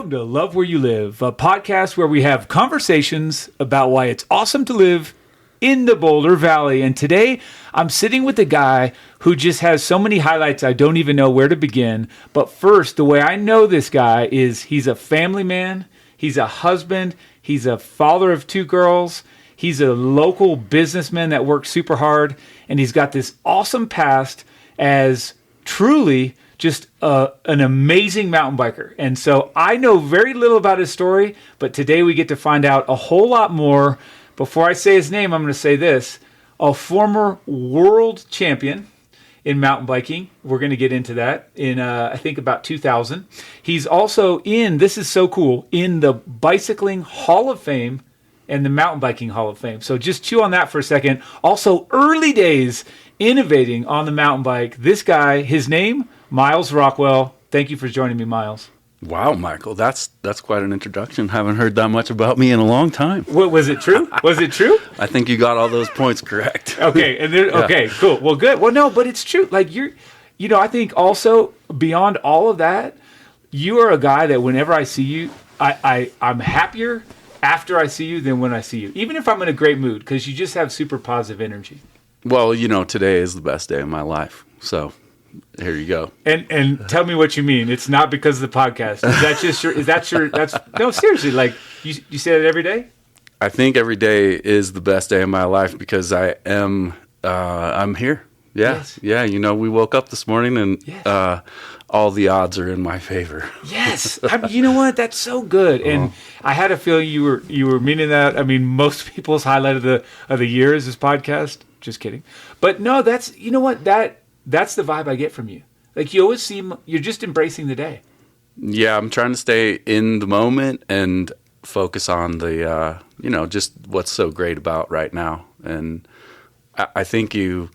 Welcome to Love Where You Live, a podcast where we have conversations about why it's awesome to live in the Boulder Valley. And today I'm sitting with a guy who just has so many highlights I don't even know where to begin. But first, the way I know this guy is he's a family man, he's a husband, he's a father of 2 girls, he's a local businessman that works super hard, and he's got this awesome past as truly just an amazing mountain biker. And so I know very little about his story, but today we get to find out a whole lot more. Before I say his name, I'm going to say this. A former world champion in mountain biking. We're going to get into that in, I think, about 2000. He's also this is so cool, in the Bicycling Hall of Fame and the Mountain Biking Hall of Fame. So just chew on that for a second. Also, early days innovating on the mountain bike. This guy, his name, Myles Rockwell. Thank you for joining me, Myles. Wow, Michael, that's quite an introduction. Haven't heard that much about me in a long time. What, was it true? Was it true? I think you got all those points correct. Okay, okay, cool. Well, good. Well, no, but it's true. Like I think also beyond all of that, you are a guy that whenever I see you, I'm happier after I see you than when I see you, even if I'm in a great mood, because you just have super positive energy. Well, today is the best day of my life, so here you go. And tell me what you mean. It's not because of the podcast. No, seriously, like you say that every day? I think every day is the best day of my life because I'm here. Yeah. Yes. Yeah. We woke up this morning and yes. All the odds are in my favor. Yes. You know what? That's so good. And I had a feeling you were meaning that. I mean, most people's highlight of the year is this podcast. Just kidding. But no, that's the vibe I get from you. Like you always seem, you're just embracing the day. Yeah, I'm trying to stay in the moment and focus on the, just what's so great about right now. And I think you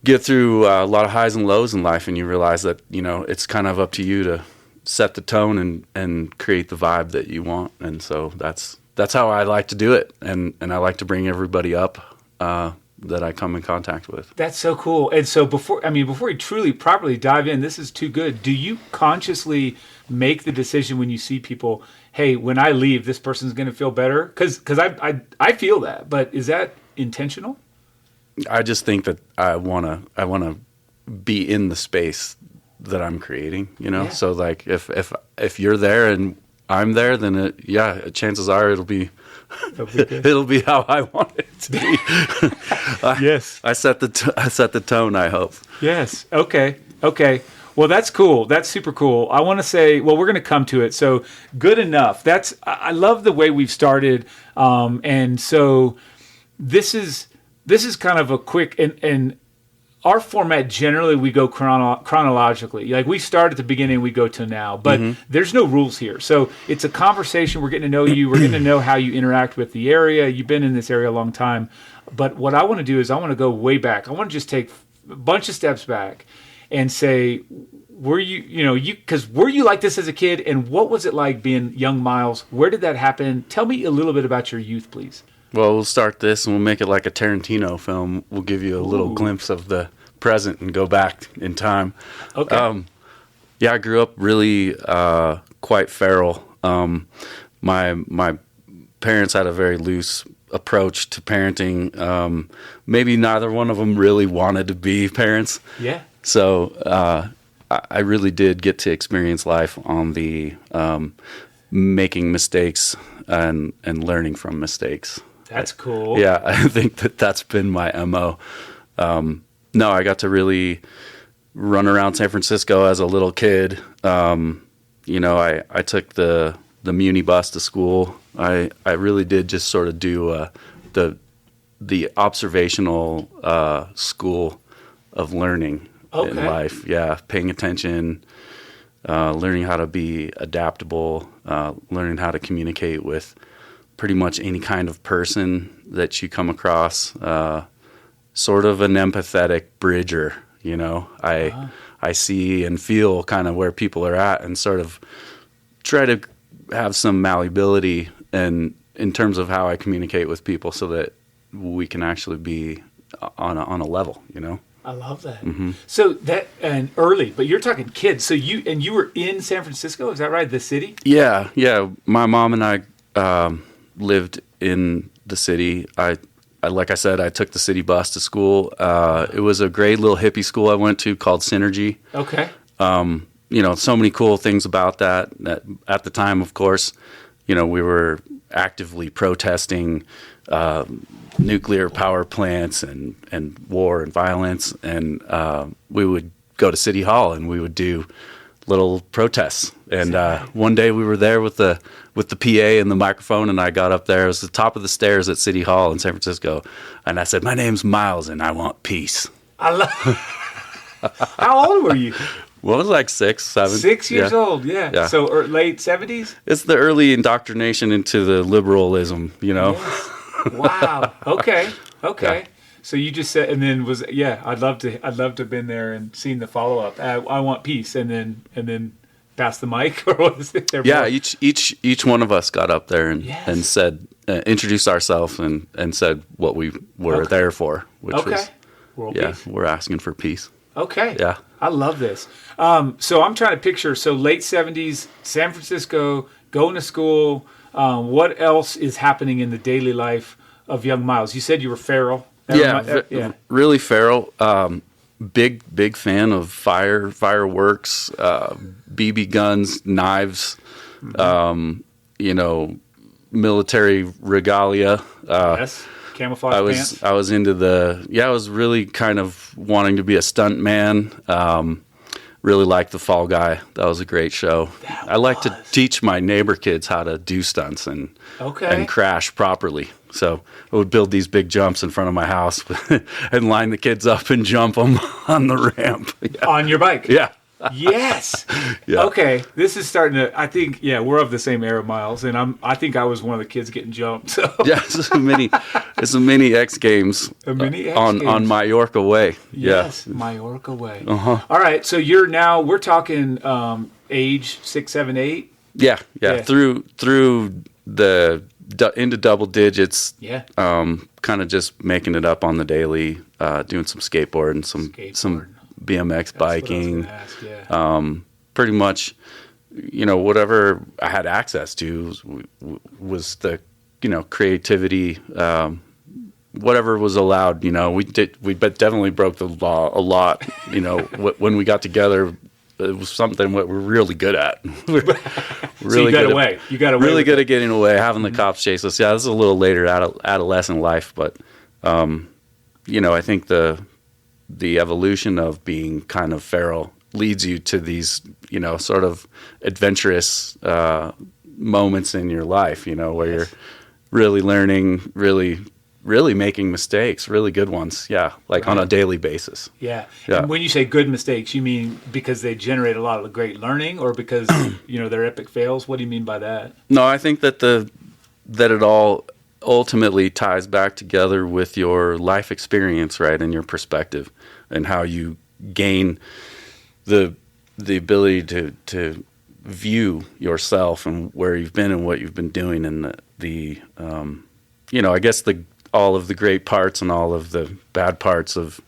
get through a lot of highs and lows in life and you realize that, it's kind of up to you to set the tone and create the vibe that you want. And so that's how I like to do it. And I like to bring everybody up that I come in contact with. That's so cool. And so before we truly properly dive in, this is too good. Do you consciously make the decision when you see people, hey, when I leave, this person's going to feel better? Because I feel that, but is that intentional? I just think that I want to be in the space that I'm creating, Yeah. So like if you're there and I'm there, then chances are it'll be how I want it to be. Yes. I set the tone, I hope. Yes. Okay. Well, that's cool. That's super cool. I want to say, well, we're going to come to it. So good enough. I love the way we've started. And so this is kind of a quick, and our format, generally we go chronologically. Like we start at the beginning, we go to now, but there's no rules here. So it's a conversation. We're getting to know you. We're getting to know how you interact with the area. You've been in this area a long time. But what I want to do is I want to go way back. I want to just take a bunch of steps back and say, were you like this as a kid? And what was it like being young Myles? Where did that happen? Tell me a little bit about your youth, please. Well, we'll start this and we'll make it like a Tarantino film. We'll give you a little glimpse of the present and go back in time. Okay. I grew up really quite feral. My parents had a very loose approach to parenting. Maybe neither one of them really wanted to be parents. Yeah. So I really did get to experience life on the making mistakes and learning from mistakes. That's cool. Yeah, I think that's been my MO. No, I got to really run around San Francisco as a little kid. I took the Muni bus to school. I really did just sort of do the observational school of learning in life. Yeah, paying attention, learning how to be adaptable, learning how to communicate with pretty much any kind of person that you come across. Sort of an empathetic bridger, I see and feel kind of where people are at and sort of try to have some malleability in terms of how I communicate with people so that we can actually be on a level, I love that. So that, and early, but you're talking kids. So you were in San Francisco, is that right? The city? Yeah. My mom and I lived in the city. I like I said, I took the city bus to school. It was a great little hippie school I went to called Synergy. Okay. So many cool things about that. At the time, of course, we were actively protesting nuclear power plants and war and violence. And we would go to City Hall and we would do little protests. And one day we were there with the PA and the microphone, and I got up there. It was the top of the stairs at City Hall in San Francisco. And I said, "My name's Myles and I want peace." How old were you? Well, I was like 6, 7. 6 years old, yeah. So late 70s? It's the early indoctrination into the liberalism, Yes. Wow. Okay. Yeah. So you just said, and then I'd love to have been there and seen the follow up. I want peace, and then pass the mic, or what is it? Yeah, each one of us got up there and said, introduced ourselves and said what we were there for, which was world peace. We're asking for peace. Okay. Yeah. I love this. So I'm trying to picture, late 70s, San Francisco, going to school. What else is happening in the daily life of young Myles? You said you were feral. Really feral. Big fan of fireworks, BB guns, knives, military regalia. Yes. Camouflage pants. I was into I was really kind of wanting to be a stunt man. Really liked The Fall Guy. That was a great show. I like to teach my neighbor kids how to do stunts and crash properly. So I would build these big jumps in front of my house and line the kids up and jump them on the ramp. Yeah. On your bike? Yeah. Yes. Yeah. Okay. This is starting to. I think. Yeah, we're of the same era, Myles, and I think I was one of the kids getting jumped. So. Yeah, it's a mini X Games. A mini X on Games. On Mallorca Way. Yes, yeah. Mallorca Way. Uh-huh. All right. So we're talking age 6, 7, 8. Yeah. Through the into double digits. Yeah. Kind of just making it up on the daily, doing some skateboard and some BMX biking. That's what I was gonna ask, Pretty much, whatever I had access to was the, creativity, whatever was allowed. We definitely broke the law a lot. When we got together, it was something what we're really good at. So you got away. Really good at getting away, having the cops chase us. Yeah, this is a little later adolescent life, but I think the evolution of being kind of feral leads you to these, sort of adventurous moments in your life, where you're really learning, really making mistakes, really good ones. Yeah, on a daily basis. Yeah. And when you say good mistakes, you mean because they generate a lot of great learning, or because, they're epic fails? What do you mean by that? No, I think that it all ultimately ties back together with your life experience, right, and your perspective, and how you gain the ability to view yourself and where you've been and what you've been doing, and the I guess all of the great parts and all of the bad parts of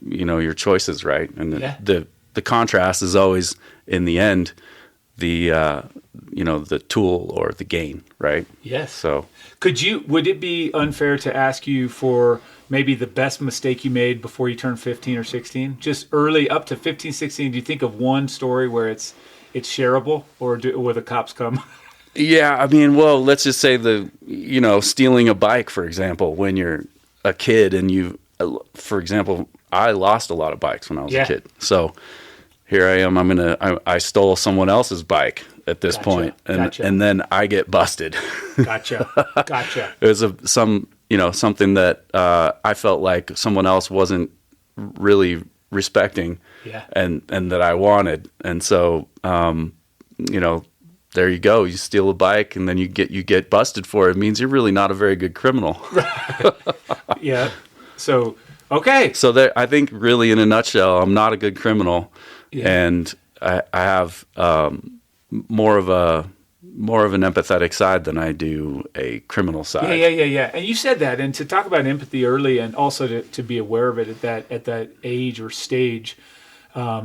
your choices, right? And the contrast is always in the end the tool or the gain, right? Yes. So would it be unfair to ask you for maybe the best mistake you made before you turned 15 or 16? Just early up to 15, 16, do you think of one story where it's shareable, or where the cops come? Yeah, I mean, well, let's just say stealing a bike, for example, when you're a kid and for example, I lost a lot of bikes when I was a kid. So here I am, I stole someone else's bike at this point, and then I get busted. Gotcha. It was something that I felt like someone else wasn't really respecting, and that I wanted, and so there you go. You steal a bike, and then you get busted for it. It means you're really not a very good criminal. Yeah. So okay. So I think really in a nutshell, I'm not a good criminal, and I have more of more of an empathetic side than I do a criminal side. Yeah. And you said that, and to talk about empathy early, and also to be aware of it at that age or stage,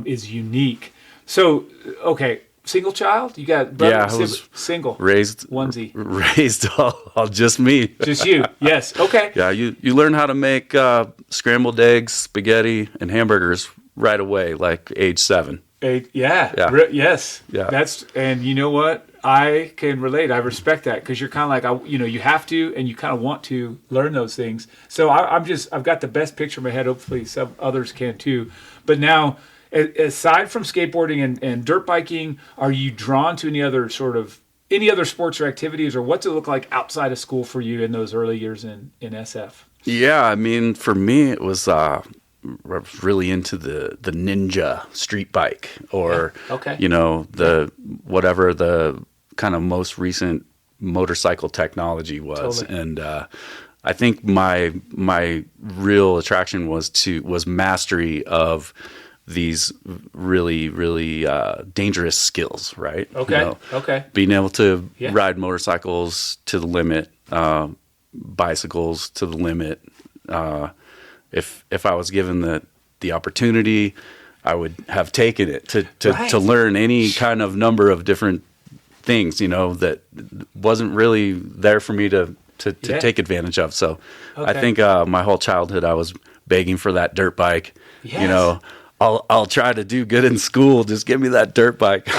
is unique. So, okay, single child? You got brother? Yeah, I was single. Raised all just me. Just you. Yes. Okay. Yeah, you learn how to make scrambled eggs, spaghetti, and hamburgers right away, like age 7. Yes. Yeah. And you know what? I can relate. I respect that, because you're kind of like, you have to, and you kind of want to learn those things. So I've got the best picture in my head. Hopefully some others can too. But now, aside from skateboarding and dirt biking, are you drawn to any other sports or activities, or what's it look like outside of school for you in those early years in SF? Yeah, I mean, for me, it was really into the ninja street bike, or whatever the kind of most recent motorcycle technology was. Totally. And I think my real attraction was mastery of these really, really dangerous skills, right? Okay. Being able to ride motorcycles to the limit, bicycles to the limit. If I was given the opportunity, I would have taken it to learn any kind of number of different things, that wasn't really there for me to take advantage of. So I think my whole childhood I was begging for that dirt bike. Yes. I'll try to do good in school. Just give me that dirt bike.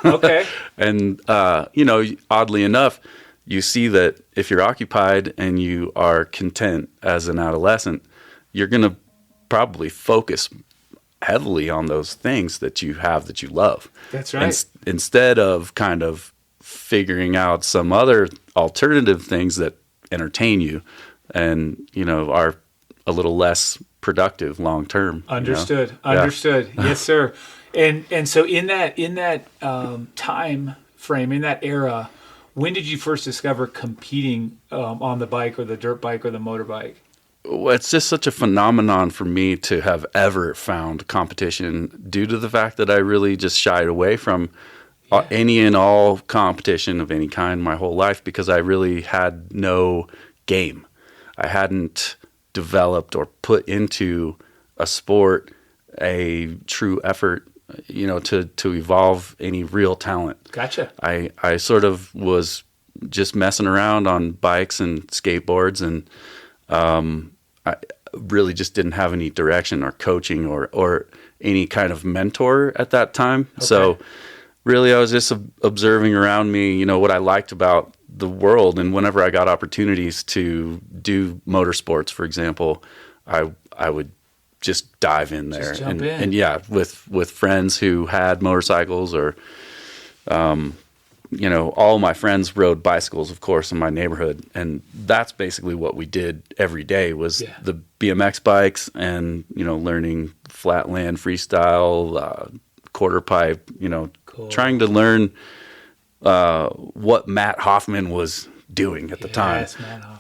Okay. And oddly enough, you see that if you're occupied and you are content as an adolescent, you're going to probably focus heavily on those things that you have that you love. That's right. Instead of kind of figuring out some other alternative things that entertain you and, are a little less productive long term. Understood. Yes, sir. And so in that time frame, in that era, when did you first discover competing on the bike or the dirt bike or the motorbike? Well, it's just such a phenomenon for me to have ever found competition, due to the fact that I really just shied away from any and all competition of any kind my whole life, because I really had no game. I hadn't developed or put into a sport a true effort, to evolve any real talent. Gotcha. I sort of was just messing around on bikes and skateboards, and I really just didn't have any direction or coaching or any kind of mentor at that time. Okay. So really I was just observing around me, what I liked about the world. And whenever I got opportunities to do motorsports, for example, I would just dive in there. Just jump in. And with friends who had motorcycles, or all my friends rode bicycles, of course, in my neighborhood. And that's basically what we did every day was the BMX bikes and, learning flatland freestyle, quarter pipe, cool. Trying to learn what Matt Hoffman was doing at the time.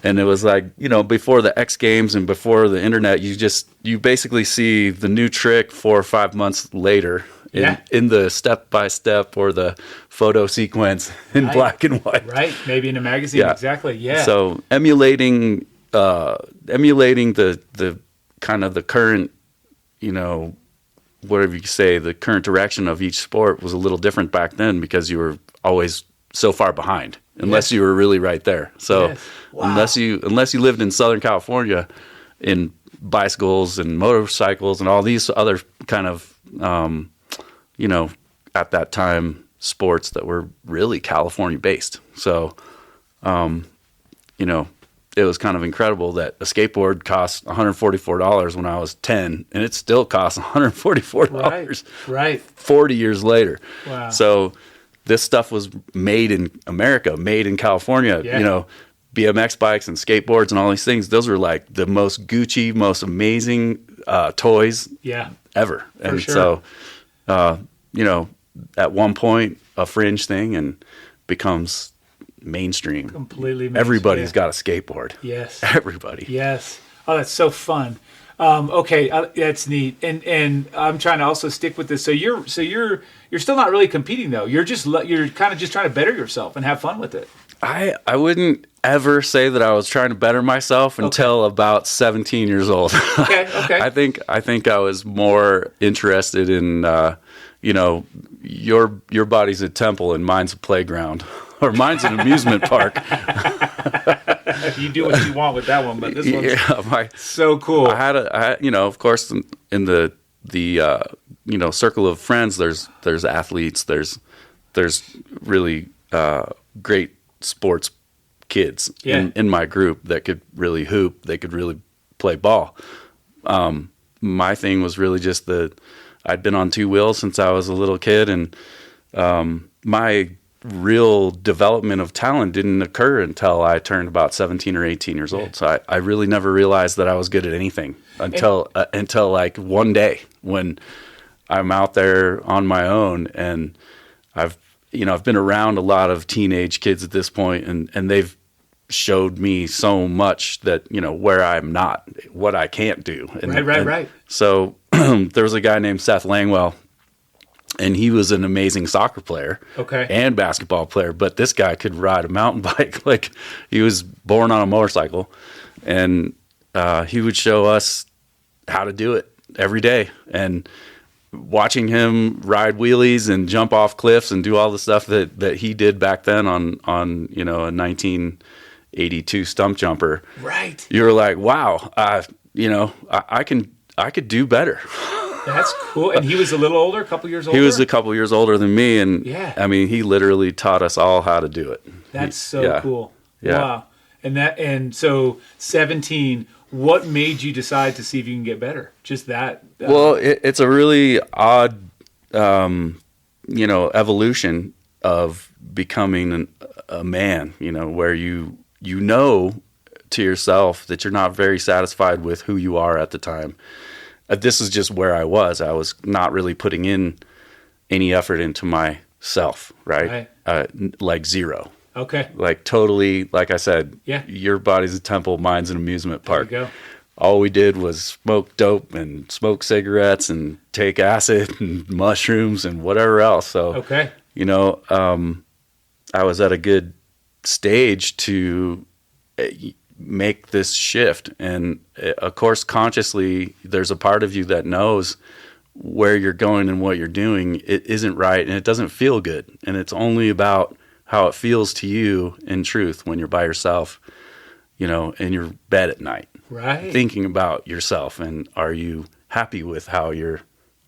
And it was like, before the X Games and before the internet, you basically see the new trick 4 or 5 months later in the step-by-step or the photo sequence in black and white. Right, maybe in a magazine, exactly, yeah. So emulating the kind of the current, whatever you say, the current direction of each sport was a little different back then, because you were always so far behind, unless you were really right there. So unless you lived in Southern California in bicycles and motorcycles and all these other kind of, at that time, sports that were really California based. So, it was kind of incredible that a skateboard cost $144 when I was 10, and it still costs $144 right 40 years later. Wow. So this stuff was made in America, made in California. BMX bikes and skateboards and all these things, those were like the most Gucci, most amazing toys ever. And so, at one point, a fringe thing and becomes mainstream. Completely mainstream. Everybody's got a skateboard. Yes. Everybody. Yes. Oh, that's so fun. Okay, that's neat. And I'm trying to also stick with this. So you're still not really competing though. You're kind of just trying to better yourself and have fun with it. I wouldn't ever say that I was trying to better myself until about 17 years old. Okay. I think I was more interested in your body's a temple and mine's a playground, or mine's an amusement park. You do what you want with that one, but this one's so cool. I had of course, in the circle of friends, there's athletes, there's really great sports kids in my group that could really hoop, they could really play ball. My thing was really just I'd been on two wheels since I was a little kid, and my real development of talent didn't occur until I turned about 17 or 18 years old. So I really never realized that I was good at anything until like one day when I'm out there on my own, and I've been around a lot of teenage kids at this point, and they've showed me so much that, where I'm not, what I can't do. Right. So there was a guy named Seth Langwell, and he was an amazing soccer player and basketball player, but this guy could ride a mountain bike. Like, he was born on a motorcycle, and he would show us how to do it every day. And watching him ride wheelies and jump off cliffs and do all the stuff that he did back then on a 1982 stump jumper. Right. You were like, wow, I could do better. That's cool. And he was a little older, a couple years older? He was a couple years older than me, and I mean, he literally taught us all how to do it. That's so cool. Yeah. Wow. And so 17, what made you decide to see if you can get better? Just that? Well, it's a really odd, evolution of becoming a man, where you to yourself that you're not very satisfied with who you are at the time. This is just where I was. I was not really putting in any effort into myself, right? Like zero. Okay. Like, totally, like I said, your body's a temple, mine's an amusement park. There you go. All we did was smoke dope and smoke cigarettes and take acid and mushrooms and whatever else. So, I was at a good stage to make this shift. And of course, consciously, there's a part of you that knows where you're going and what you're doing. It isn't right, and it doesn't feel good. And it's only about how it feels to you in truth when you're by yourself, in your bed at night, right? Thinking about yourself, and are you happy with how you're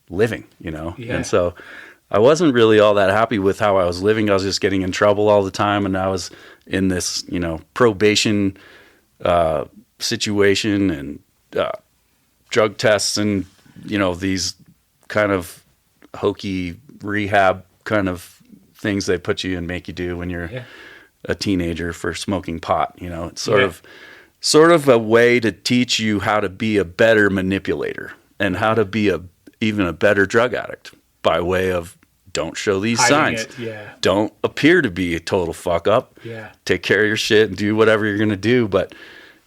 living, Yeah. And so I wasn't really all that happy with how I was living. I was just getting in trouble all the time, and I was in this, probation situation and drug tests and, these kind of hokey rehab kind of things they put you and make you do when you're a teenager for smoking pot. It's sort of a way to teach you how to be a better manipulator and how to be even a better drug addict, by way of don't show these signs. Don't appear to be a total fuck up. Take care of your shit and do whatever you're going to do. But,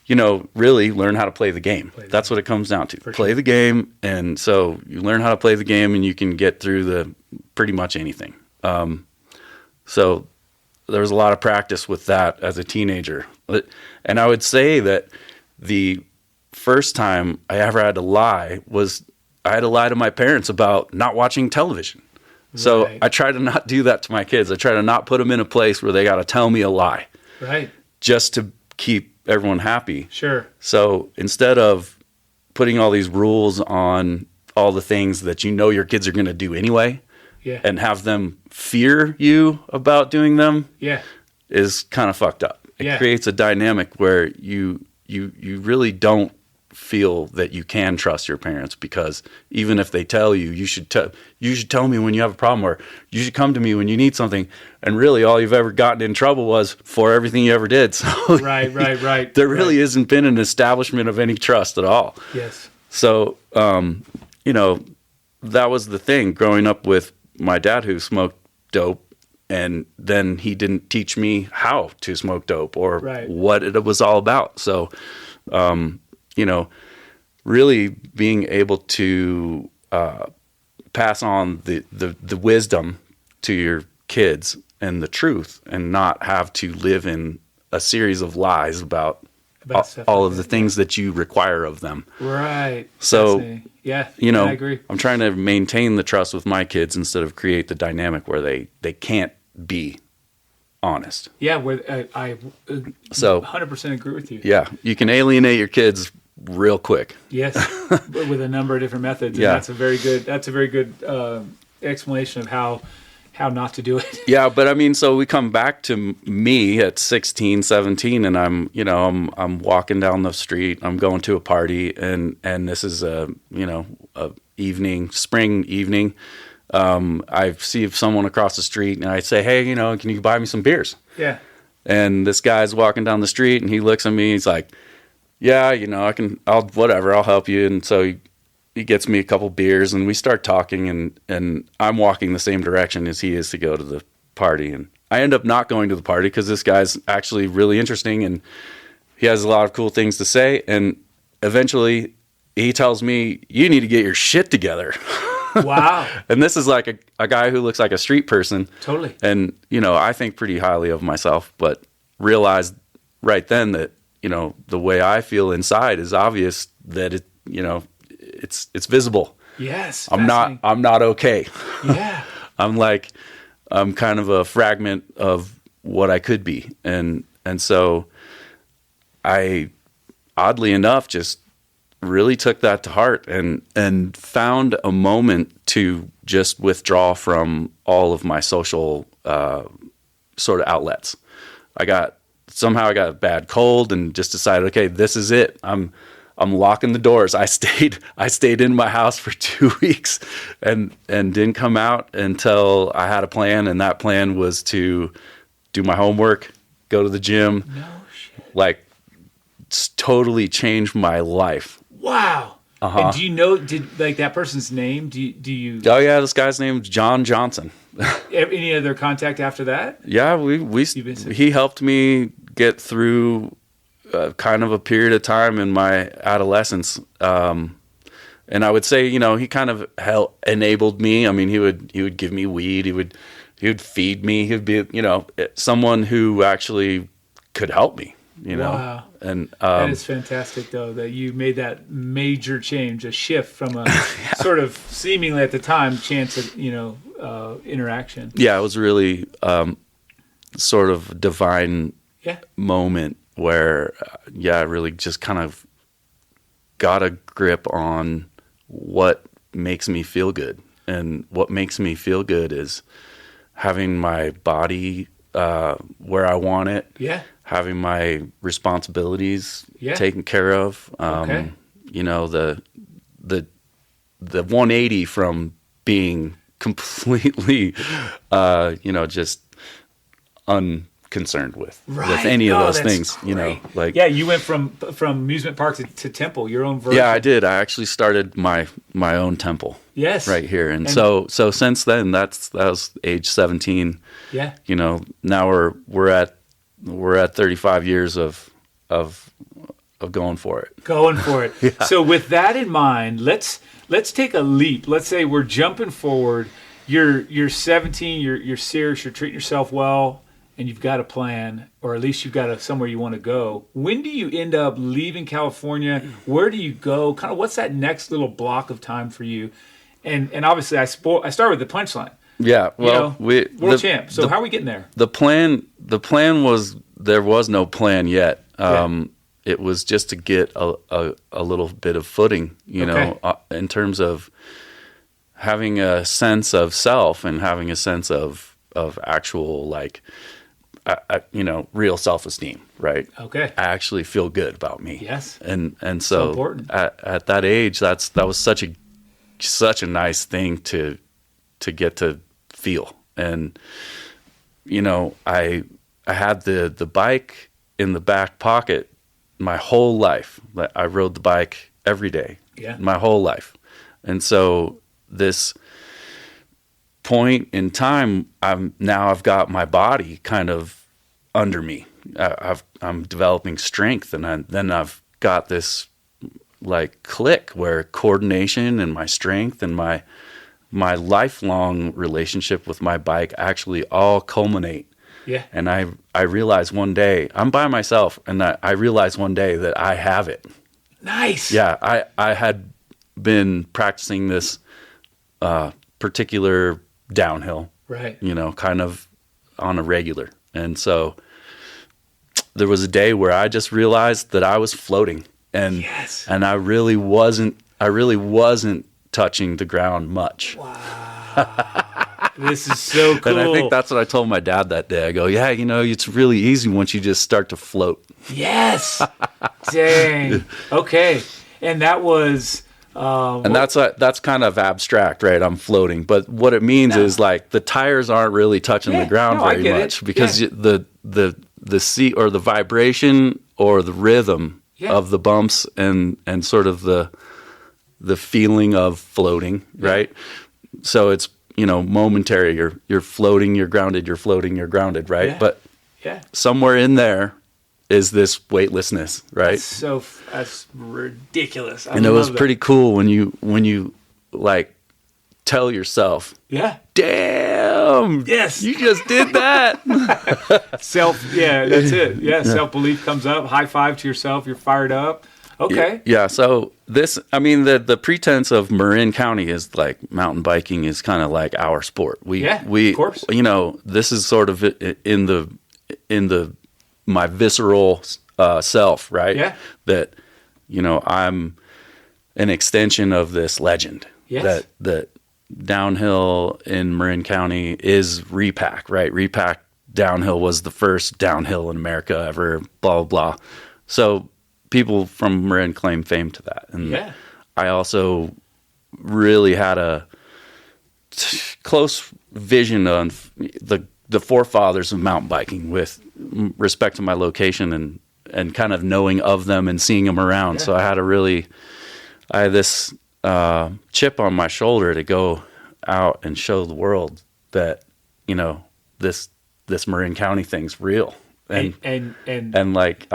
really learn how to play the game. That's what it comes down to. Play the game. And so you learn how to play the game, and you can get through pretty much anything. So there was a lot of practice with that as a teenager. And I would say that the first time I ever had to lie was I had to lie to my parents about not watching television. So I try to not do that to my kids. I try to not put them in a place where they got to tell me a lie. Right. Just to keep everyone happy. Sure. So instead of putting all these rules on all the things that your kids are going to do anyway, and have them fear you about doing them, is kind of fucked up. It creates a dynamic where you really don't feel that you can trust your parents, because even if they tell you, you should tell me when you have a problem, or you should come to me when you need something, and really all you've ever gotten in trouble was for everything you ever did. So right. There really hasn't been an establishment of any trust at all. Yes. So that was the thing growing up with my dad, who smoked dope, and then he didn't teach me how to smoke dope or what it was all about. So really being able to pass on the wisdom to your kids and the truth, and not have to live in a series of lies about all of the things that you require of them. Right. So, yeah, I agree. I'm trying to maintain the trust with my kids instead of create the dynamic where they can't be honest. Yeah, where I So 100% agree with you. Yeah, you can alienate your kids real quick. Yes, with a number of different methods. Yeah. And that's a very good explanation of how not to do it. Yeah, but I mean, so we come back to me at 16, 17, and I'm walking down the street. I'm going to a party, and this is a spring evening. I see someone across the street, and I say, "Hey, can you buy me some beers?" Yeah. And this guy's walking down the street, and he looks at me. He's like, "Yeah, I'll help you." And so he gets me a couple beers, and we start talking, and I'm walking the same direction as he is to go to the party. And I end up not going to the party because this guy's actually really interesting, and he has a lot of cool things to say. And eventually he tells me, "You need to get your shit together." Wow. And this is like a guy who looks like a street person. Totally. And, I think pretty highly of myself, but realized right then that, the way I feel inside is obvious, that it's visible. Yes. I'm not okay. Yeah. I'm kind of a fragment of what I could be. And so I, oddly enough, just really took that to heart and found a moment to just withdraw from all of my social sort of outlets. I got a bad cold and just decided, okay, this is it. I'm locking the doors. I stayed in my house for 2 weeks and didn't come out until I had a plan, and that plan was to do my homework, go to the gym. No shit. Totally changed my life. Wow. Uh-huh. And do you know, that person's name? Do you? Oh yeah, this guy's name's John Johnson. Any other contact after that? Yeah, he helped me get through kind of a period of time in my adolescence. And I would say, he kind of enabled me. I mean, he would give me weed. He would feed me. He'd be, someone who actually could help me. Wow. And that is fantastic, though, that you made that major change, a shift from a sort of seemingly at the time chance of interaction. Yeah, it was really sort of a divine moment where I really just kind of got a grip on what makes me feel good, and what makes me feel good is having my body where I want it. Yeah. Having my responsibilities taken care of. Okay. The 180 from being completely, just unconcerned with any of those things. Great. You went from amusement park to temple, your own version. Yeah, I did. I actually started my own temple. Yes. Right here, and so since then, that was age 17. Yeah. Now we're at 35 years of going for it. Going for it. Yeah. So with that in mind, let's take a leap. Let's say we're jumping forward. You're 17. You're serious. You're treating yourself well, and you've got a plan, or at least you've got somewhere you want to go. When do you end up leaving California? Where do you go? Kind of what's that next little block of time for you? And obviously I start with the punchline. Yeah, well, world champ. So how are we getting there? The plan was, there was no plan yet. It was just to get a little bit of footing, in terms of having a sense of self and having a sense of actual real self-esteem, right? Okay. I actually feel good about me. Yes. And so at that age, that was such a nice thing to get to feel. And I had the bike in the back pocket my whole life. I rode the bike every day. Yeah. My whole life. And so this point in time, I've got my body kind of under me. I'm developing strength, and then I've got this like click where coordination and my strength and my lifelong relationship with my bike actually all culminate. Yeah. And I realized one day, I'm by myself, and I realized one day that I have it. Nice. Yeah, I had been practicing this particular downhill, right? Kind of on a regular. And so there was a day where I just realized that I was floating, and yes. and I really wasn't touching the ground much. Wow. This is so cool. And I think that's what I told my dad that day. I go, yeah, it's really easy once you just start to float. Yes. Dang. Okay. And that was... and that's kind of abstract, right? I'm floating. But what it means is like the tires aren't really touching the ground very much because the seat or the vibration or the rhythm of the bumps and sort of the feeling of floating, right? So it's, momentary. You're floating, you're grounded, you're floating, you're grounded, right? Yeah. But somewhere in there is this weightlessness, right? That's ridiculous. And it was pretty cool when you like tell yourself, damn, yes, you just did that. That's it. Yeah, self-belief comes up, high five to yourself, you're fired up. Okay. Yeah, so the pretense of Marin County is like mountain biking is kind of like our sport. We of course. This is sort of in my visceral self, right? Yeah. That, I'm an extension of this legend. Yes. That downhill in Marin County is repack, right? Repack downhill was the first downhill in America ever, blah, blah, blah. So people from Marin claim fame to that. And I also really had a close vision on the forefathers of mountain biking with respect to my location and kind of knowing of them and seeing them around. So I had this chip on my shoulder to go out and show the world that, this Marin County thing's real. And like,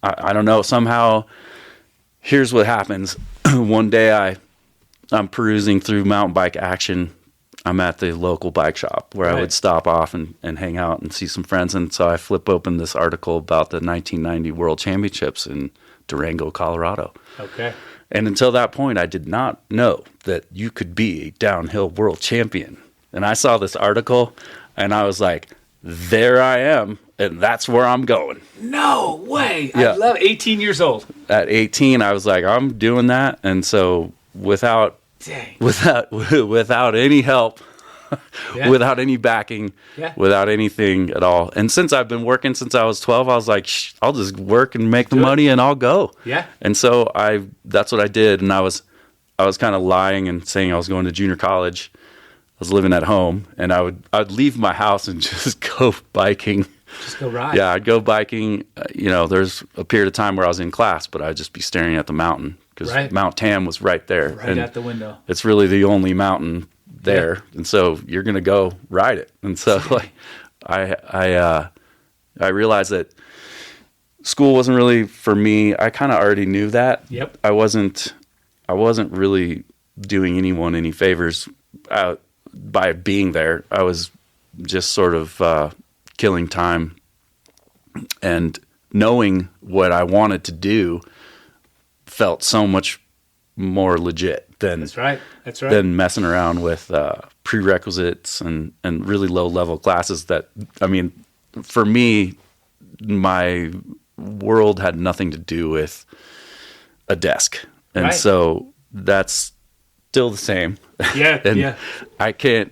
I don't know, somehow here's what happens. One day I'm perusing through mountain bike action. I'm at the local bike shop where I would stop off and hang out and see some friends. And so I flip open this article about the 1990 World Championships in Durango, Colorado. Okay. And until that point, I did not know that you could be a downhill world champion. And I saw this article and I was like, there I am. And that's where I'm going. No way. Yeah. I love 18 years old. At 18, I was like, I'm doing that. And so without any help, without any backing, without anything at all. And since I've been working since I was 12, I was like, I'll just work and make the money and I'll go. Yeah. And so that's what I did. And I was kind of lying and saying I was going to junior college. I was living at home and I'd leave my house and just go biking. Just go ride. Yeah, I'd go biking. There's a period of time where I was in class, but I'd just be staring at the mountain because Mount Tam was right there. Right out the window. It's really the only mountain there. Yeah. And so you're going to go ride it. And so like I realized that school wasn't really for me. I kind of already knew that. Yep. I wasn't really doing anyone any favors by being there. I was just sort of killing time and knowing what I wanted to do felt so much more legit than than messing around with prerequisites and really low level classes that, for me, my world had nothing to do with a desk. And so that's still the same. Yeah. And I can't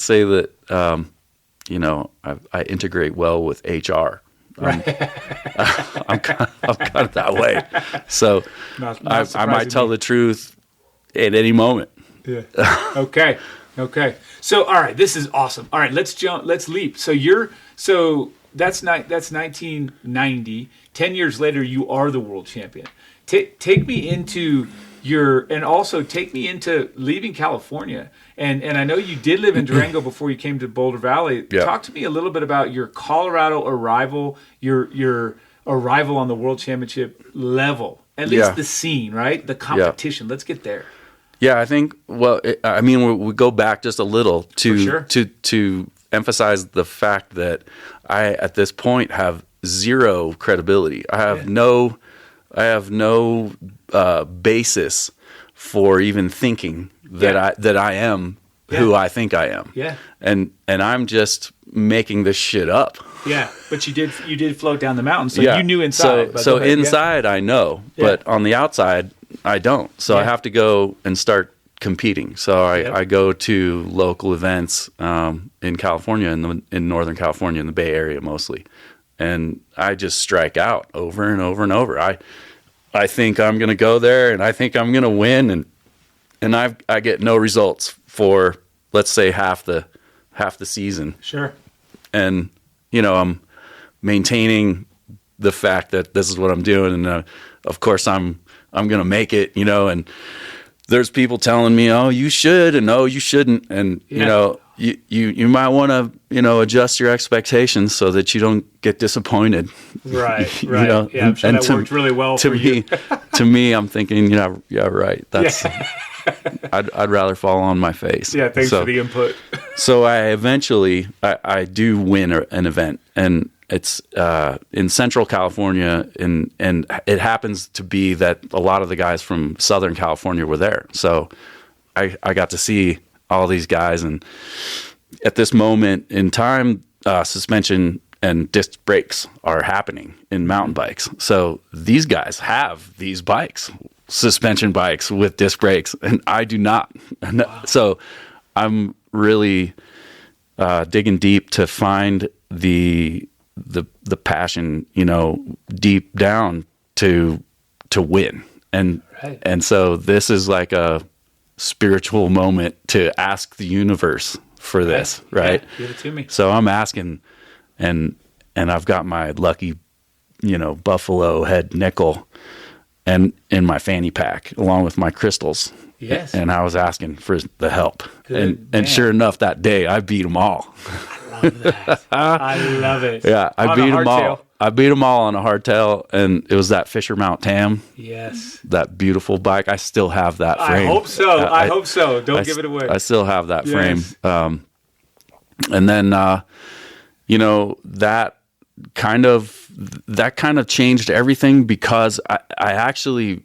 say that, I integrate well with HR. I'm kind of that way. So I might tell the truth at any moment. Yeah. Okay. So, all right, this is awesome. All right, let's leap. So that's 1990. 10 years later, you are the world champion. Take me into take me into leaving California. And I know you did live in Durango before you came to Boulder Valley. Yeah. Talk to me a little bit about your Colorado arrival, your arrival on the World Championship level. At least the scene, right? The competition. Let's get there. Yeah, I think. Well, we go back just a little to emphasize the fact that I, at this point, have zero credibility. I have no basis for even thinking that I am who I think I am. Yeah, and I'm just making this shit up. Yeah, but you did float down the mountain, so you knew inside. So inside I know, but on the outside I don't. So I have to go and start competing. So I go to local events in California, in Northern California, in the Bay Area mostly, and I just strike out over and over and over. I think I'm going to go there, and I think I'm going to win, and I get no results for, let's say, half the season. Sure. And I'm maintaining the fact that this is what I'm doing, and of course I'm going to make it, and there's people telling me, oh, you should, and oh, you shouldn't, and you might want to adjust your expectations so that you don't get disappointed. Right. Yeah, I'm sure that worked really well for you. To me, I'm thinking, yeah, right. That's I'd rather fall on my face. Yeah, thanks for the input. So I eventually I do win an event, and it's in Central California, and it happens to be that a lot of the guys from Southern California were there. So I got to see all these guys, and at this moment in time, suspension and disc brakes are happening in mountain bikes. So these guys have these bikes, suspension bikes with disc brakes, and I do not. Wow. So I'm really digging deep to find the passion, deep down to win. And so this is like a spiritual moment to ask the universe for this, right? Yeah, give it to me. So I'm asking, and I've got my lucky, buffalo head nickel and in my fanny pack along with my crystals. Yes. And I was asking for the help. And sure enough, that day I beat them all. I love that. I love it. Yeah, I beat them all. I beat them all on a hardtail, and it was that Fisher Mount Tam. Yes. That beautiful bike. I still have that frame. I hope so. I hope so. Don't give it away. I still have that frame. And then, that kind of changed everything, because I actually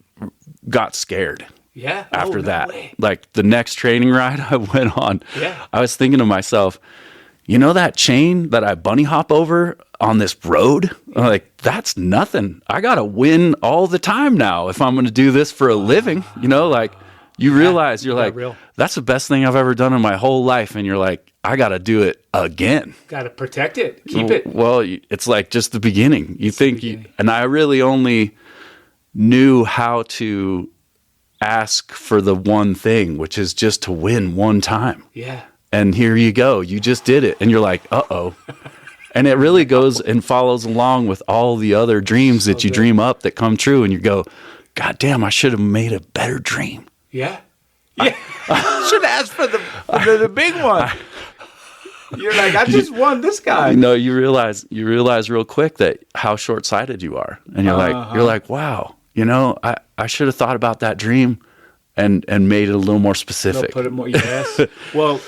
got scared. Yeah. After that, like the next training ride I went on, I was thinking to myself, that chain that I bunny hop over on this road, I'm like, that's nothing. I got to win all the time now if I'm going to do this for a living. You realize that's the best thing I've ever done in my whole life. And you're like, I got to do it again. Got to protect it. Keep it. Well, it's like just the beginning. And I really only knew how to ask for the one thing, which is just to win one time. Yeah. And here you go. You just did it. And you're like, uh-oh. And it really goes and follows along with all the other dreams that you dream up that come true. And you go, God damn, I should have made a better dream. Yeah. Yeah. Should have asked for the big one. You're like, I just won this guy. You realize real quick that how short-sighted you are. And you're like, wow, I should have thought about that dream and made it a little more specific. Put it more, yes. Well,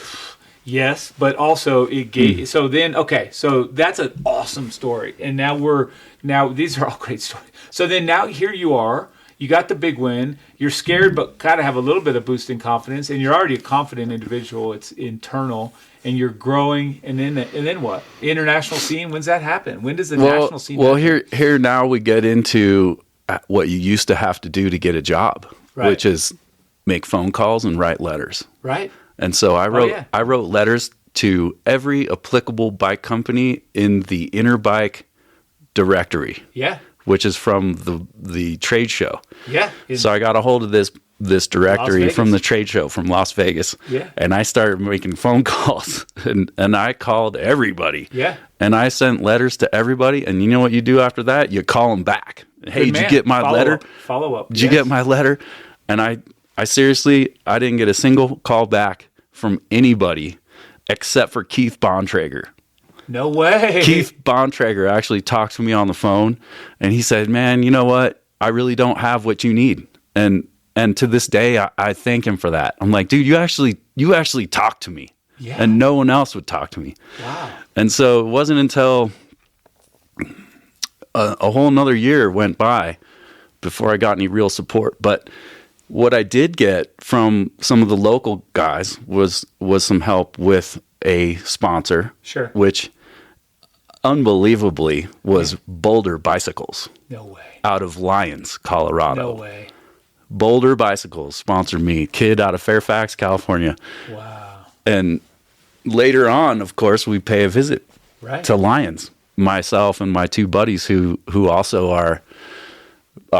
yes, but also it gave. So that's an awesome story. And now these are all great stories. So then now here you are. You got the big win. You're scared, but kind of have a little bit of boost in confidence. And you're already a confident individual. It's internal, and you're growing. And then what? International scene. When's that happen? When does the national scene? Well, here now we get into what you used to have to do to get a job, which is make phone calls and write letters. Right. And so I wrote letters to every applicable bike company in the Interbike directory. Yeah. Which is from the trade show. Yeah. So I got a hold of this directory from the trade show from Las Vegas. Yeah. And I started making phone calls, and I called everybody. Yeah. And I sent letters to everybody. And you know what you do after that? You call them back. Hey, did you get my letter? Follow up. Did you get my letter? And I seriously, I didn't get a single call back from anybody except for Keith Bontrager. No way. Keith Bontrager actually talked to me on the phone, and he said, man, you know what? I really don't have what you need. And to this day, I thank him for that. I'm like, dude, you actually talked to me, and no one else would talk to me. Wow. And so it wasn't until a whole another year went by before I got any real support. But what I did get from some of the local guys was some help with a sponsor, Sure. which unbelievably was Boulder Bicycles. No way. Out of Lyons, Colorado. No way. Boulder Bicycles sponsored me, kid out of Fairfax, California. Wow. And later on, of course, we pay a visit to Lyons, myself and my two buddies who also are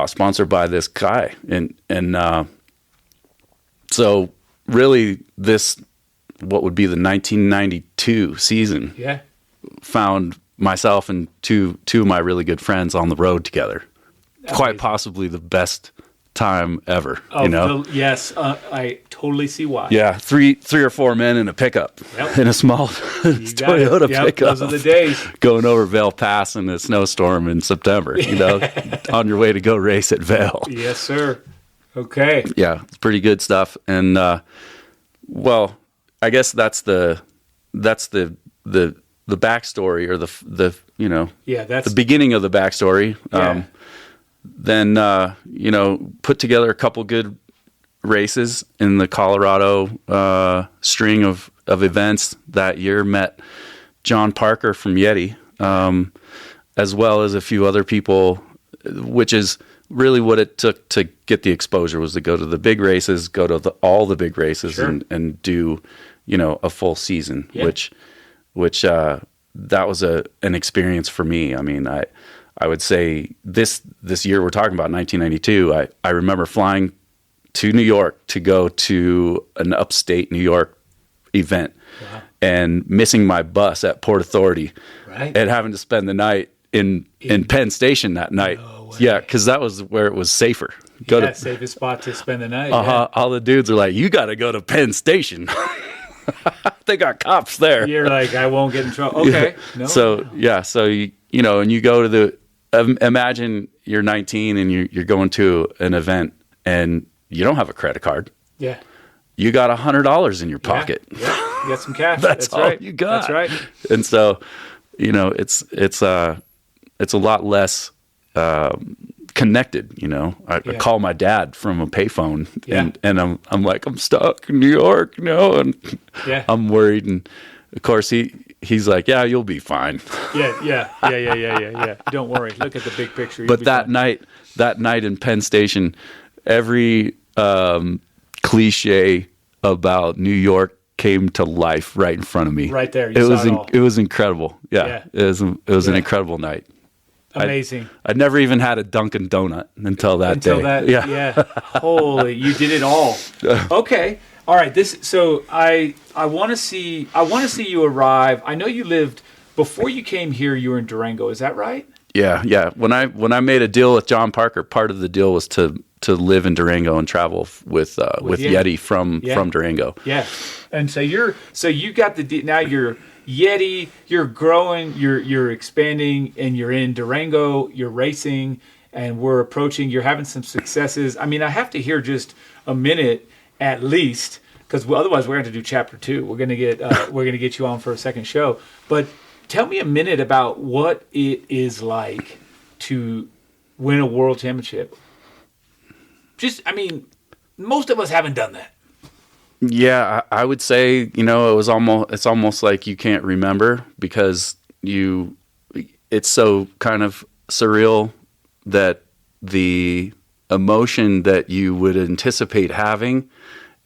sponsored by this guy. And so really this, what would be the 1992 season, found myself and two of my really good friends on the road together. Amazing. Quite possibly the best time ever. Yes, I totally see why. Yeah, three or four men in a pickup, in a small Toyota pickup. Those are the days. Going over Vail Pass in a snowstorm in September, on your way to go race at Vail. Yes, sir. Okay. Yeah, it's pretty good stuff. And well, I guess that's the backstory, or that's the beginning of the backstory. Then put together a couple good races in the Colorado string of events that year. Met John Parker from Yeti, as well as a few other people, which is really what it took to get the exposure, was to go to the big races, go to all the big races, and do a full season, which that was an experience for me. I mean, I would say this year we're talking about 1992. I remember flying to New York to go to an upstate New York event, and missing my bus at Port Authority, and having to spend the night in Penn Station that night. No way. Yeah, because that was where it was safer. Safest spot to spend the night. All the dudes are like, "You got to go to Penn Station." They got cops there. You're like, I won't get in trouble. Okay. No. So and you go to the. Imagine you're 19 and you're going to an event and you don't have a credit card. Yeah. You got $100 in your pocket. Yeah. You got some cash. That's all right. you got. That's right. And so, it's a lot less connected. I call my dad from a payphone, and I'm like, I'm stuck in New York, and I'm worried, and of course he's like, yeah, you'll be fine. Yeah. Don't worry. Look at the big picture. But that night in Penn Station, every cliche about New York came to life right in front of me. Right there. It was incredible. Yeah. It was an incredible night. Amazing. I'd never even had a Dunkin' Donut until that day. Yeah. Holy, you did it all. Okay. All right. So I want to see you arrive. I know you lived before you came here. You were in Durango. Is that right? Yeah. When I made a deal with John Parker, part of the deal was to live in Durango and travel with Yeti from Durango. Yeah. And so you got now you're Yeti. You're growing. You're expanding, and you're in Durango. You're racing, and we're approaching. You're having some successes. I mean, I have to hear just a minute at least, because otherwise we're going to do chapter 2. We're going to get you on for a second show. But tell me a minute about what it is like to win a world championship. Most of us haven't done that. Yeah, I would say, it's almost like you can't remember, because it's so kind of surreal that the emotion that you would anticipate having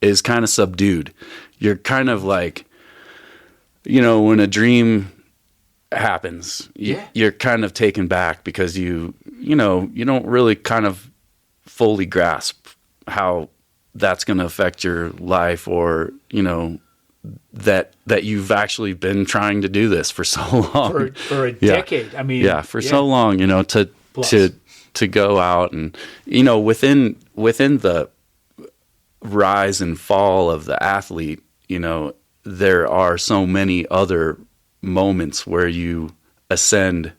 is kind of subdued. You're kind of like, when a dream happens, you're kind of taken back, because you don't really kind of fully grasp how that's going to affect your life, or that you've actually been trying to do this for so long, for a decade. For so long, to go out and within the rise and fall of the athlete, there are so many other moments where you ascend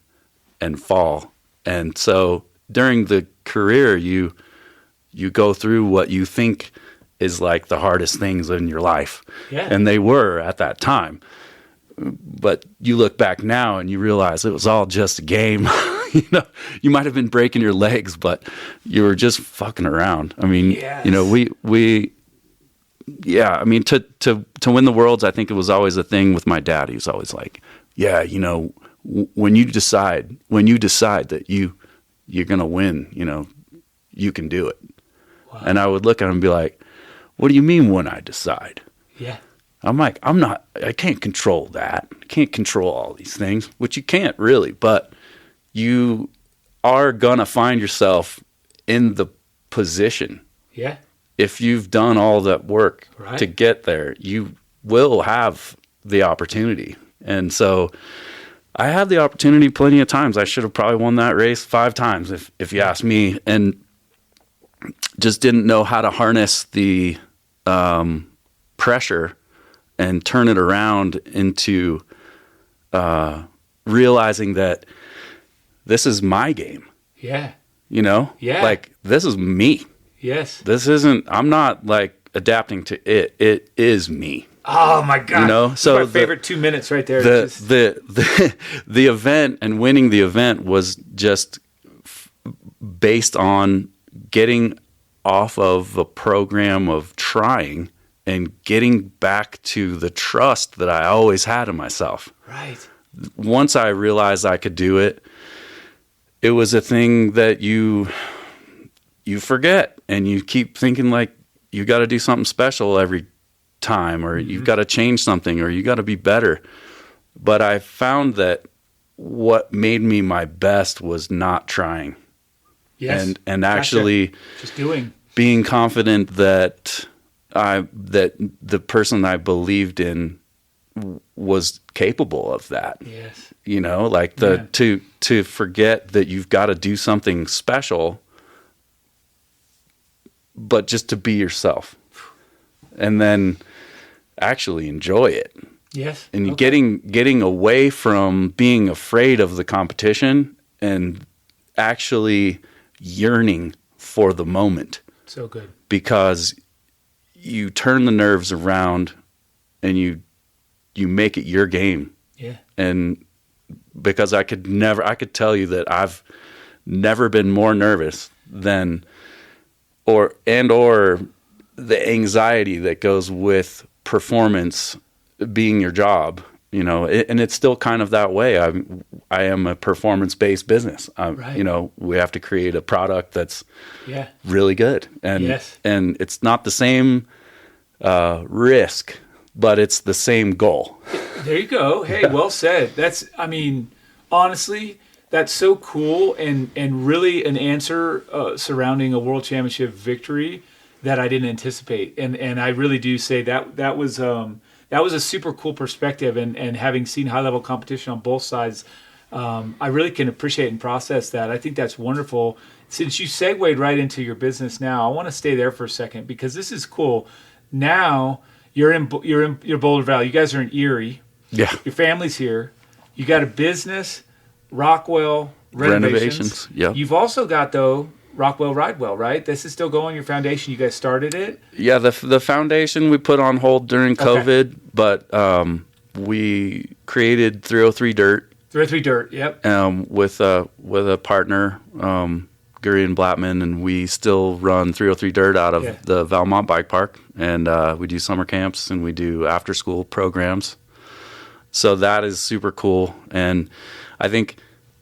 and fall. And so during the career, you go through what you think is like the hardest things in your life. Yeah. And they were at that time. But you look back now and you realize it was all just a game. You know, you might have been breaking your legs, but you were just fucking around. I mean, Yes. you know, I mean, to win the worlds, I think it was always a thing with my dad. He was always like, yeah, you know, when you decide that you're going to win, you know, you can do it. Wow. And I would look at him and be like, what do you mean when I decide? Yeah. I'm like, I can't control that. I can't control all these things, which you can't really, but you are going to find yourself in the position. Yeah. If you've done all that work Right. to get there, you will have the opportunity. And so I had the opportunity plenty of times. I should have probably won that race 5 times if you ask me, and just didn't know how to harness the pressure and turn it around into realizing that this is my game. Yeah. You know? Yeah. Like, this is me. Yes. I'm not like adapting to it. It is me. Oh my God. You know, so my favorite 2 minutes right there. The event and winning the event was just based on getting off of a program of trying and getting back to the trust that I always had in myself. Right. Once I realized I could do it, it was a thing that you forget, and you keep thinking like you got to do something special every time, or you've got to change something, or you got to be better. But I found that what made me my best was not trying. Yes. And actually just doing, being confident that the person I believed in was capable of that. Yes. You know, like to forget that you've got to do something special, but just to be yourself, and then actually enjoy it. Yes. And getting away from being afraid of the competition and actually yearning for the moment. So good. Because you turn the nerves around and you make it your game. Yeah. And because I could tell you that I've never been more nervous than or the anxiety that goes with performance being your job, you know, and it's still kind of that way. I am a performance-based business. Right. You know, we have to create a product that's yeah. really good, and yes. and it's not the same risk, but it's the same goal. There you go. Hey, well said. Honestly, that's so cool, and really an answer surrounding a world championship victory that I didn't anticipate, and I really do say that was a super cool perspective, and having seen high level competition on both sides, I really can appreciate and process that. I think that's wonderful. Since you segued right into your business now, I want to stay there for a second because this is cool. Now you're in Boulder Valley. You guys are in Erie. Yeah. Your family's here. You got a business, Rockwell Renovations. Yeah. You've also got Rockwell Ride-Well, right? This is still going, your foundation. You guys started it? Yeah, the foundation we put on hold during COVID, but we created 303 Dirt. 303 Dirt, yep. With a partner, Guri and Blattman, and we still run 303 Dirt out of the Valmont Bike Park, and we do summer camps and we do after-school programs. So that is super cool, and I think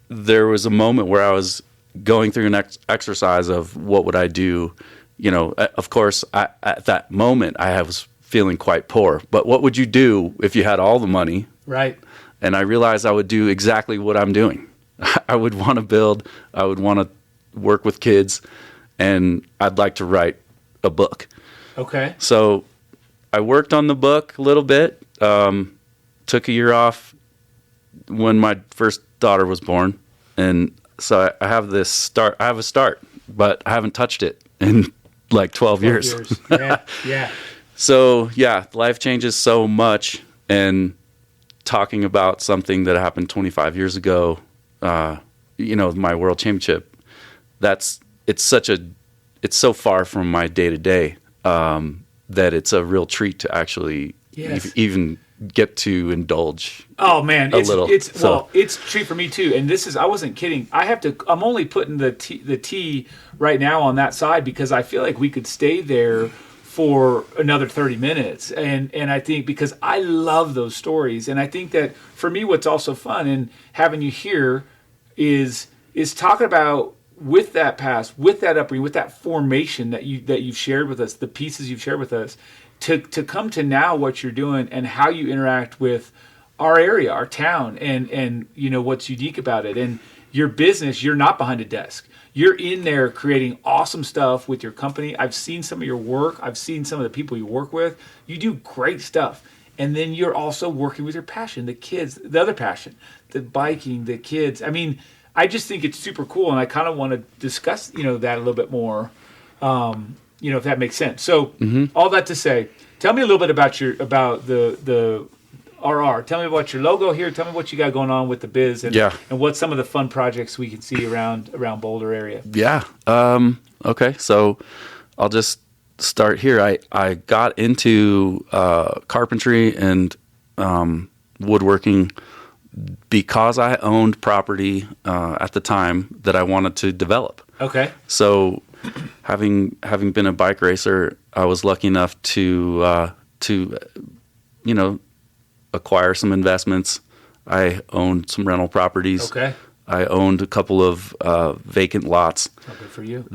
there was a moment where I was going through an exercise of what would I do. You know, of course, at that moment, I was feeling quite poor. But what would you do if you had all the money? Right. And I realized I would do exactly what I'm doing. I would want to build. I would want to work with kids, and I'd like to write a book. Okay. So I worked on the book a little bit. Took a year off when my first daughter was born, and so I have this start. I have a start, but I haven't touched it in like 12 years. Yeah, yeah. So yeah, life changes so much, and talking about something that happened 25 years ago, you know, my world championship, that's it's so far from my day to day that it's a real treat to actually even get to indulge. Oh man, it's little. It's a treat for me too. And I wasn't kidding. I'm only putting the tea right now on that side because I feel like we could stay there for another 30 minutes. And I think because I love those stories, and I think that for me, what's also fun in having you here is talking about with that past, with that upbringing, with that formation that you've shared with us, the pieces you've shared with us, to come to now what you're doing and how you interact with our area, our town, and what's unique about it. And your business, you're not behind a desk. You're in there creating awesome stuff with your company. I've seen some of your work. I've seen some of the people you work with. You do great stuff. And then you're also working with your passion, the kids, the other passion, the biking, the kids. I mean, I just think it's super cool, and I kind of want to discuss, that a little bit more, if that makes sense. So, all that to say, tell me a little bit about the RR. Tell me about your logo here. Tell me what you got going on with the biz, and what's some of the fun projects we can see around Boulder area. Yeah. Okay. So, I'll just start here. I got into carpentry and woodworking because I owned property at the time that I wanted to develop. Okay. So, having been a bike racer, I was lucky enough to acquire some investments. I owned some rental properties. Okay. I owned a couple of vacant lots. Oh, good for you.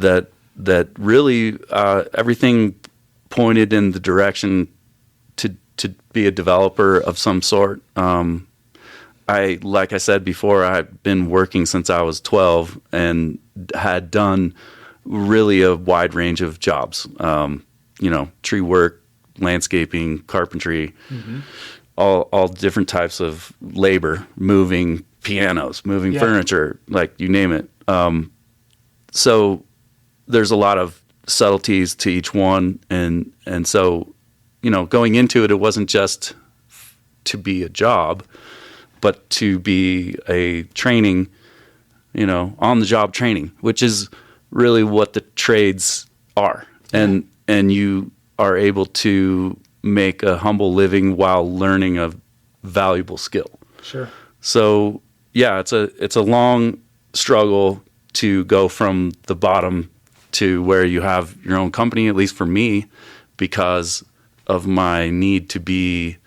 That really everything pointed in the direction to be a developer of some sort. Like I said before, I've been working since I was 12 and had done really a wide range of jobs. Tree work, landscaping, carpentry, all different types of labor, moving pianos, moving furniture, like you name it. So there's a lot of subtleties to each one. And so, going into it, it wasn't just to be a job, but to be a training, on-the-job training, which is really what the trades are. And you are able to make a humble living while learning a valuable skill. Sure. So, yeah, it's a long struggle to go from the bottom to where you have your own company, at least for me, because of my need to be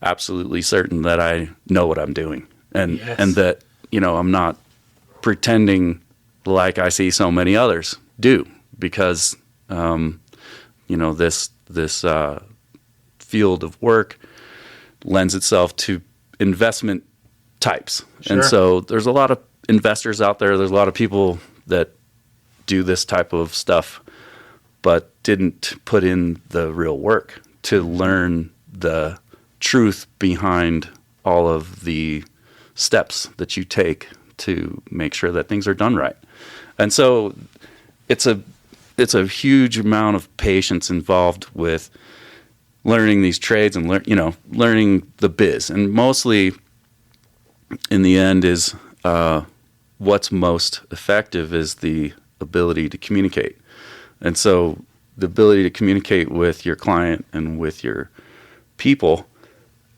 absolutely certain that I know what I'm doing, and that I'm not pretending like I see so many others do, because this field of work lends itself to investment types. Sure. And so there's a lot of investors out there. There's a lot of people that do this type of stuff, but didn't put in the real work to learn the truth behind all of the steps that you take to make sure that things are done right. And so it's a huge amount of patience involved with learning these trades and learning the biz. And mostly in the end is what's most effective is the ability to communicate. And so the ability to communicate with your client and with your people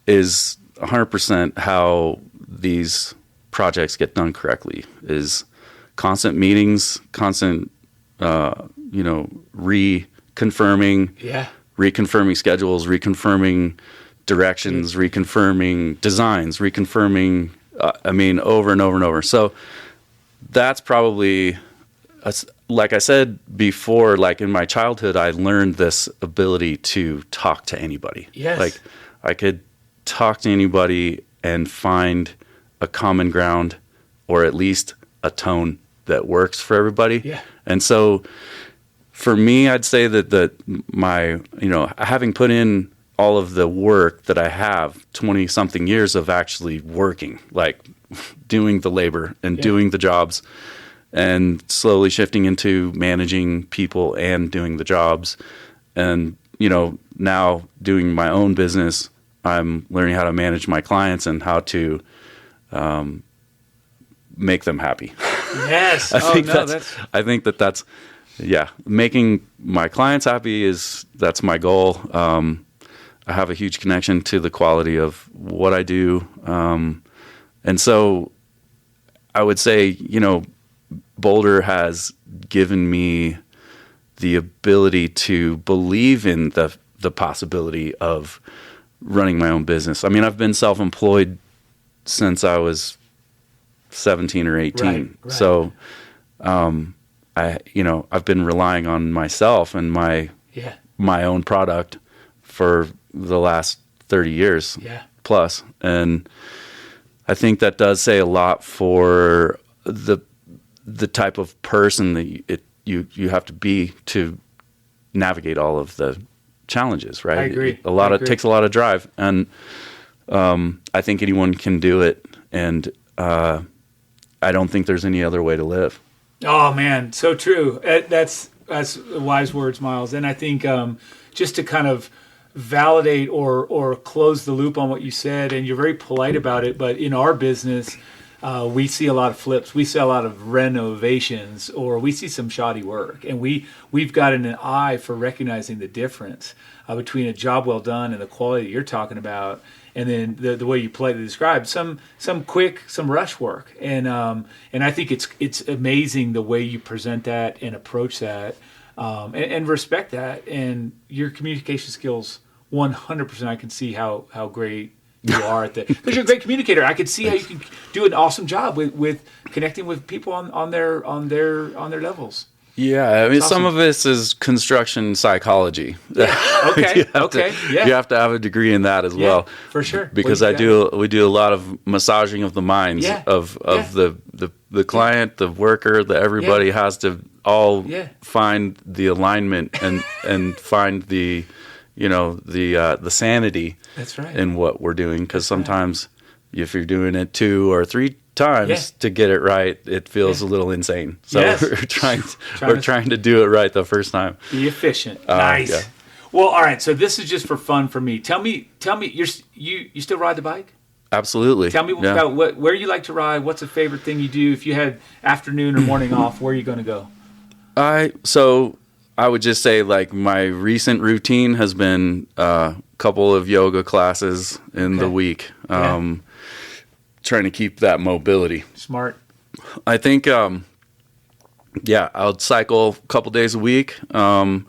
is 100% how these projects get done correctly, is constant meetings, constant, reconfirming schedules, reconfirming directions, reconfirming designs, reconfirming, over and over and over. So that's probably, like I said before, like in my childhood, I learned this ability to talk to anybody. Yes. Like I could talk to anybody and find a common ground, or at least a tone that works for everybody. Yeah. And so for me, I'd say that my, having put in all of the work that I have, 20 something years of actually working, like doing the labor and doing the jobs, and slowly shifting into managing people and doing the jobs. And, now doing my own business, I'm learning how to manage my clients and how to make them happy. Yes. I think that's making my clients happy that's my goal. I have a huge connection to the quality of what I do. And so I would say, Boulder has given me the ability to believe in the possibility of running my own business. I mean, I've been self-employed since I was 17 or 18. Right. So, I've been relying on myself and my own product for the last 30 years plus. And I think that does say a lot for the type of person that you have to be to navigate all of the challenges, right? I agree. It takes a lot of drive, and I think anyone can do it, and I don't think there's any other way to live. Oh man, so true. That's wise words, Myles. And I think just to kind of validate or close the loop on what you said, and you're very polite about it, but in our business, we see a lot of flips, we see a lot of renovations, or we see some shoddy work, and we've got an eye for recognizing the difference between a job well done and the quality that you're talking about, and then the way you politely described some quick, some rush work, and I think it's amazing the way you present that and approach that, and respect that, and your communication skills. 100%, I can see how great you are at that, because you're a great communicator. I could see how you can do an awesome job with connecting with people on their levels. Yeah, I mean, awesome. Some of this is construction psychology. Yeah. Okay. You have to have a degree in that as well, for sure. Because we do a lot of massaging of the minds of the client, the worker, everybody has to all find the alignment and find the sanity. That's right. In what we're doing, because sometimes if you're doing it 2 or 3 times to get it right, it feels a little insane. So we're trying to do it right the first time. Be efficient. Nice. Yeah. Well, all right. So this is just for fun for me. Tell me, you still ride the bike? Absolutely. Tell me about where you like to ride. What's a favorite thing you do? If you had afternoon or morning off, where are you going to go? I would just say, like, my recent routine has been a couple of yoga classes in the week, trying to keep that mobility. Smart. I think, I'll cycle a couple days a week, and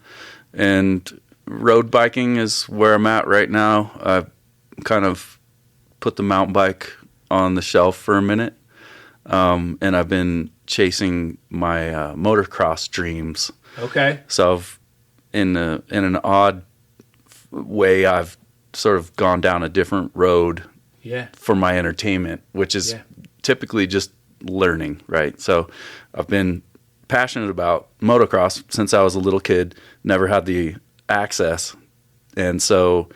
road biking is where I'm at right now. I've kind of put the mountain bike on the shelf for a minute, and I've been chasing my motocross dreams. Okay. So in an odd way, I've sort of gone down a different road for my entertainment, which is typically just learning, right? So I've been passionate about motocross since I was a little kid, never had the access. And so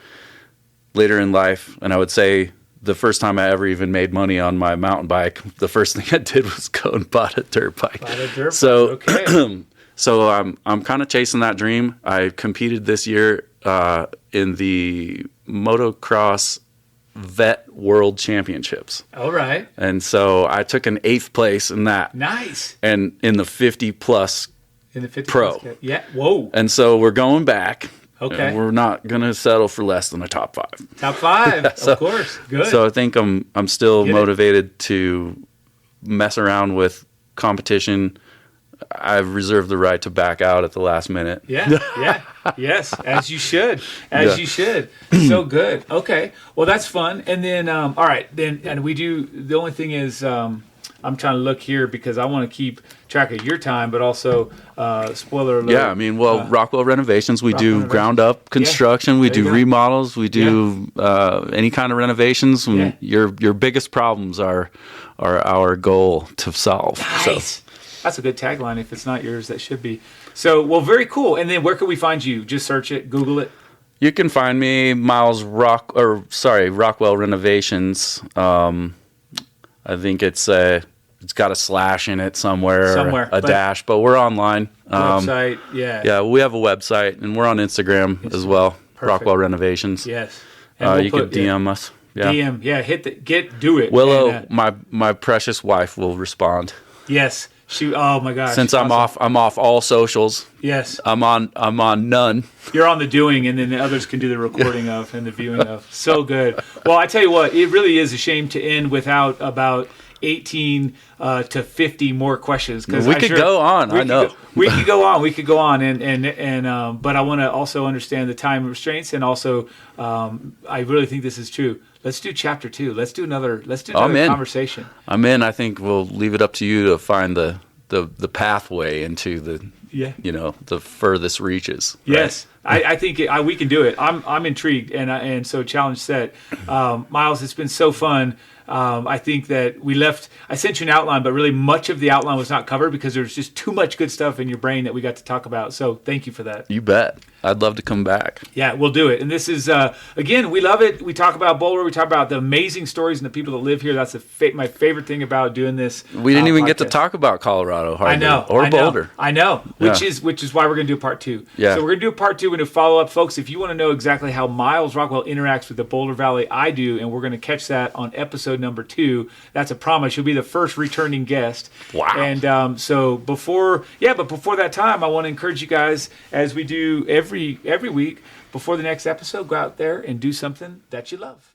later in life, and I would say the first time I ever even made money on my mountain bike, the first thing I did was go and bought a dirt bike. Okay. So I'm kind of chasing that dream. I competed this year in the motocross vet world championships. All right. And so I took an 8th place in that. Nice. And in the 50 plus pro. Plus, yeah. Whoa. And so we're going back. Okay. We're not going to settle for less than a top 5. Top 5. Of course. Good. So I think I'm still motivated to mess around with competition. I've reserved the right to back out at the last minute. Yes, as you should. You should. So good. Okay. Well, that's fun. And then, all right. Then, and we do, the only thing is, I'm trying to look here because I want to keep track of your time, but also, spoiler alert. Yeah, I mean, Rockwell Renovations, we do ground up construction. We do remodels. We do any kind of renovations. Your biggest problems are our goal to solve. Nice. So. That's a good tagline. If it's not yours, that should be. So, well, very cool. And then where can we find you? Just search it, Google it. You can find me, Rockwell Renovations. I think it's got a slash in it somewhere, a dash, but we're online. Website, Yeah, we have a website, and we're on Instagram as well. Perfect. Rockwell Renovations. Yes. You can DM us. Yeah. DM, do it. Willow, and, my precious wife, will respond. Yes. Shoot! Oh my gosh! Since Awesome. I'm off all socials. Yes, I'm on none. you're on the doing, and then the others can do the recording of and the viewing of. So good. Well, I tell you what, it really is a shame to end without about 18 to 50 more questions. Because We could go on. I know. We could go on. We could go on, and but I want to also understand the time restraints, and also I really think this is true. Let's do chapter 2. Let's do another conversation. I'm in. I think we'll leave it up to you to find the pathway into the the furthest reaches. Right? Yes, I think we can do it. I'm intrigued, and so challenge set. Myles, it's been so fun. I think that I sent you an outline, but really much of the outline was not covered because there's just too much good stuff in your brain that we got to talk about. So thank you for that. You bet. I'd love to come back. Yeah, we'll do it. And this is, again, we love it. We talk about Boulder. We talk about the amazing stories and the people that live here. That's my favorite thing about doing this. We didn't even podcast. get to talk about Colorado, hardly. I know. Or Boulder. I know. Which is why we're going to do part 2. Yeah. So we're going to do part 2. We're going to follow up. Folks, if you want to know exactly how Myles Rockwell interacts with the Boulder Valley, I do. And we're going to catch that on episode number 2. That's a promise. You'll be the first returning guest. Wow. And so before that time, I want to encourage you guys, as we do every week, before the next episode, go out there and do something that you love.